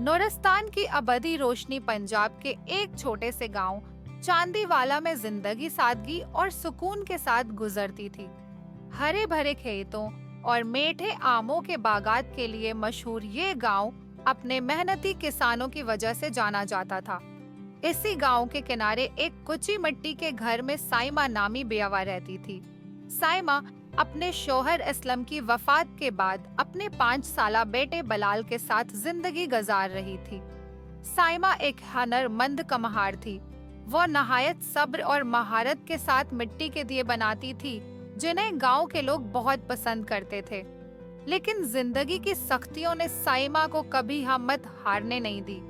नूरस्तान की अबदी रोशनी पंजाब के एक छोटे से गांव चांदीवाला में जिंदगी सादगी और सुकून के साथ गुजरती थी। हरे भरे खेतों और मीठे आमों के बागात के लिए मशहूर ये गांव अपने मेहनती किसानों की वजह से जाना जाता था। इसी गांव के किनारे एक कुची मिट्टी के घर में साइमा नामी बेवा रहती थी। साइमा अपने शौहर असलम की वफात के बाद अपने 5 साला बेटे बलाल के साथ जिंदगी गुजार रही थी। साइमा एक हुनरमंद कम्हार थी। वो नहायत सब्र और महारत के साथ मिट्टी के दिए बनाती थी, जिन्हें गांव के लोग बहुत पसंद करते थे। लेकिन जिंदगी की सख्तियों ने साइमा को कभी हिम्मत हारने नहीं दी।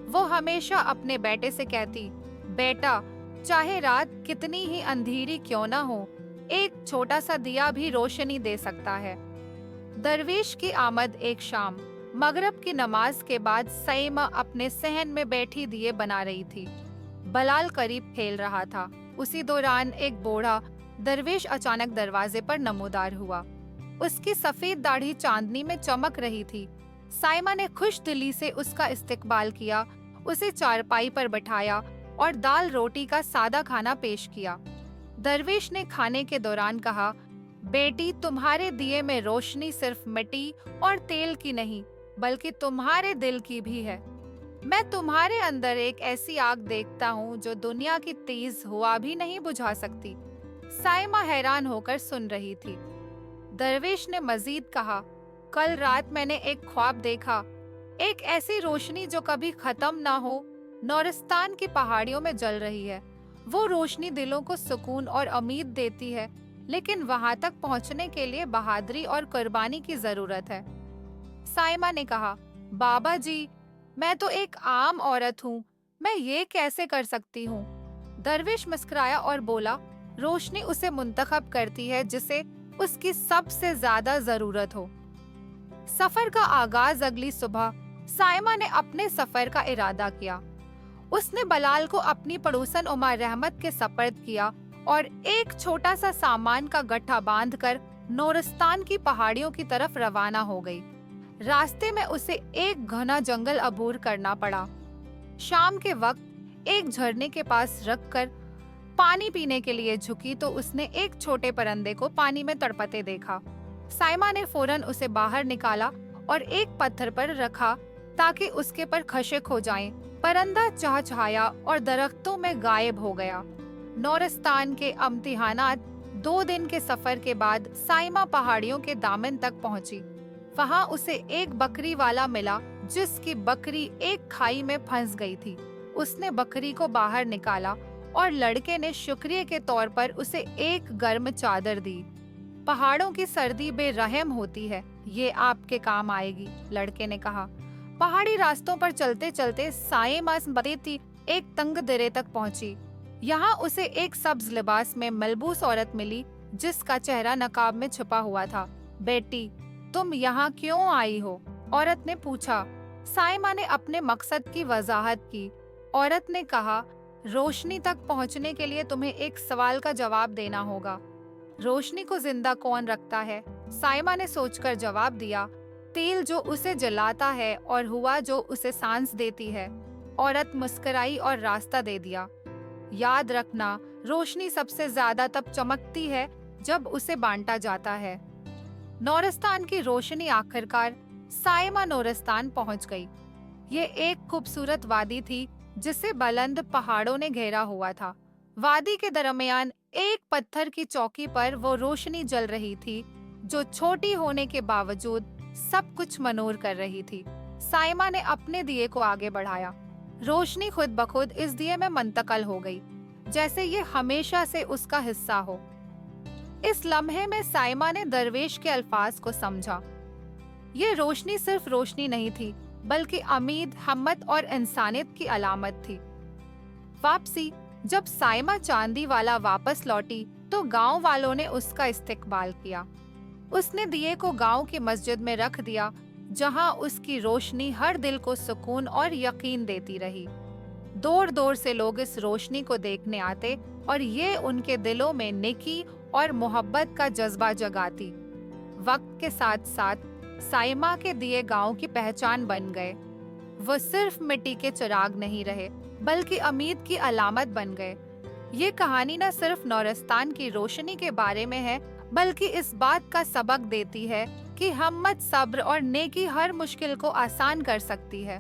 वो हमेशा अपने बेटे से कहती, बेटा, चाहे रात कितनी ही अंधेरी क्यों ना हो, एक छोटा सा दिया भी रोशनी दे सकता है। दरवेश की आमद एक शाम मगरिब की नमाज के बाद साइमा अपने सहन में बैठी दिए बना रही थी। बलाल करीब खेल रहा था। उसी दौरान एक बूढ़ा दरवेश अचानक दरवाजे पर नमूदार हुआ। उसकी सफेद दाढ़ी चांदनी में चमक रही थी। साइमा ने खुश दिली से उसका इस्तकबाल किया, उसे चारपाई पर बिठाया और दाल रोटी का सादा खाना पेश किया। दरवेश ने खाने के दौरान कहा, बेटी, तुम्हारे दिए में रोशनी सिर्फ मिट्टी और तेल की नहीं, बल्कि तुम्हारे दिल की भी है। मैं तुम्हारे अंदर एक ऐसी आग देखता हूँ जो दुनिया की तेज हवा भी नहीं बुझा सकती। साइमा हैरान होकर सुन रही थी। दरवेश ने मजीद कहा, कल रात मैंने एक ख्वाब देखा, एक ऐसी रोशनी जो कभी खत्म ना हो, नूरस्तान की पहाड़ियों में जल रही है। वो रोशनी दिलों को सुकून और उम्मीद देती है, लेकिन वहां तक पहुंचने के लिए बहादुरी और कुर्बानी की जरूरत है। साइमा ने कहा, बाबा जी, मैं तो एक आम औरत हूँ, मैं ये कैसे कर सकती हूँ? दरवेश मुस्कुराया और बोला, रोशनी उसे मुंतखब करती है जिसे उसकी सबसे ज्यादा जरूरत हो। सफर का आगाज अगली सुबह साइमा ने अपने सफर का इरादा किया। उसने बलाल को अपनी पड़ोसन उमर रहमत के सपर्द किया और एक छोटा सा सामान का गट्ठा बांधकर नूरस्तान की पहाड़ियों की तरफ रवाना हो गई। रास्ते में उसे एक घना जंगल अबूर करना पड़ा। शाम के वक्त एक झरने के पास रखकर पानी पीने के लिए झुकी तो उसने एक छोटे परिंदे को पानी में तड़पते देखा। साइमा ने फौरन उसे बाहर निकाला और एक पत्थर पर रखा ताकि उसके पर खशिक हो जाएं। परिंदा चहचहाया और दरख्तों में गायब हो गया। नूरस्तान के इम्तिहानात 2 दिन के सफर के बाद साइमा पहाड़ियों के दामन तक पहुंची। वहां उसे एक बकरी वाला मिला जिसकी बकरी एक खाई में फंस गई थी। उसने बकरी को बाहर निकाला और लड़के ने शुक्रिया के तौर पर उसे एक गर्म चादर दी। पहाड़ों की सर्दी बेरहम होती है, ये आपके काम आएगी, लड़के ने कहा। पहाड़ी रास्तों पर चलते चलते साइमा बतेती एक तंग दरे तक पहुंची। यहाँ उसे एक सब्ज लिबास में मलबूस औरत मिली जिसका चेहरा नकाब में छुपा हुआ था। बेटी, तुम यहाँ क्यों आई हो? औरत ने पूछा। साइमा ने अपने मकसद की वजाहत की। औरत ने कहा, रोशनी तक पहुँचने के लिए तुम्हें एक सवाल का जवाब देना होगा। रोशनी को जिंदा कौन रखता है? साइमा ने सोचकर जवाब दिया, तेल जो उसे जलाता है और हवा जो उसे सांस देती है। औरत मुस्कुराई और रास्ता दे दिया। याद रखना, रोशनी सबसे ज्यादा तब चमकती है जब उसे बांटा जाता है। नूरस्तान की रोशनी आखिरकार साइमा नूरस्तान पहुंच गई। ये एक खूबसूरत वादी थी जिसे बुलंद पहाड़ों ने घेरा हुआ था। वादी के दरमियान एक पत्थर की चौकी पर वो रोशनी जल रही थी जो छोटी होने के बावजूद सब कुछ मनूर कर रही थी। साइमा ने अपने दिए को आगे बढ़ाया। रोशनी खुद ब खुद इस दिए में मुंतकिल हो गई, जैसे ये हमेशा से उसका हिस्सा हो। इस लम्हे में साइमा ने दरवेश के अल्फाज को समझा। ये रोशनी सिर्फ रोशनी नहीं थी, बल्कि उम्मीद, हिम्मत और इंसानियत की अलामत थी। वापसी जब साइमा चांदीवाला वापस लौटी तो गांव वालों ने उसका इस्तकबाल किया। उसने दिए को गांव की मस्जिद में रख दिया, जहां उसकी रोशनी हर दिल को सुकून और यकीन देती रही। दूर दूर से लोग इस रोशनी को देखने आते और ये उनके दिलों में नेकी और मोहब्बत का जज्बा जगाती। वक्त के साथ साथ साइमा के दिए गांव की पहचान बन गए। وہ صرف مٹی کے چراغ نہیں رہے بلکہ امید کی علامت بن گئے۔ یہ کہانی نہ صرف نورستان کی روشنی کے بارے میں ہے بلکہ اس بات کا سبق دیتی ہے کہ ہمت، صبر اور نیکی ہر مشکل کو آسان کر سکتی ہے۔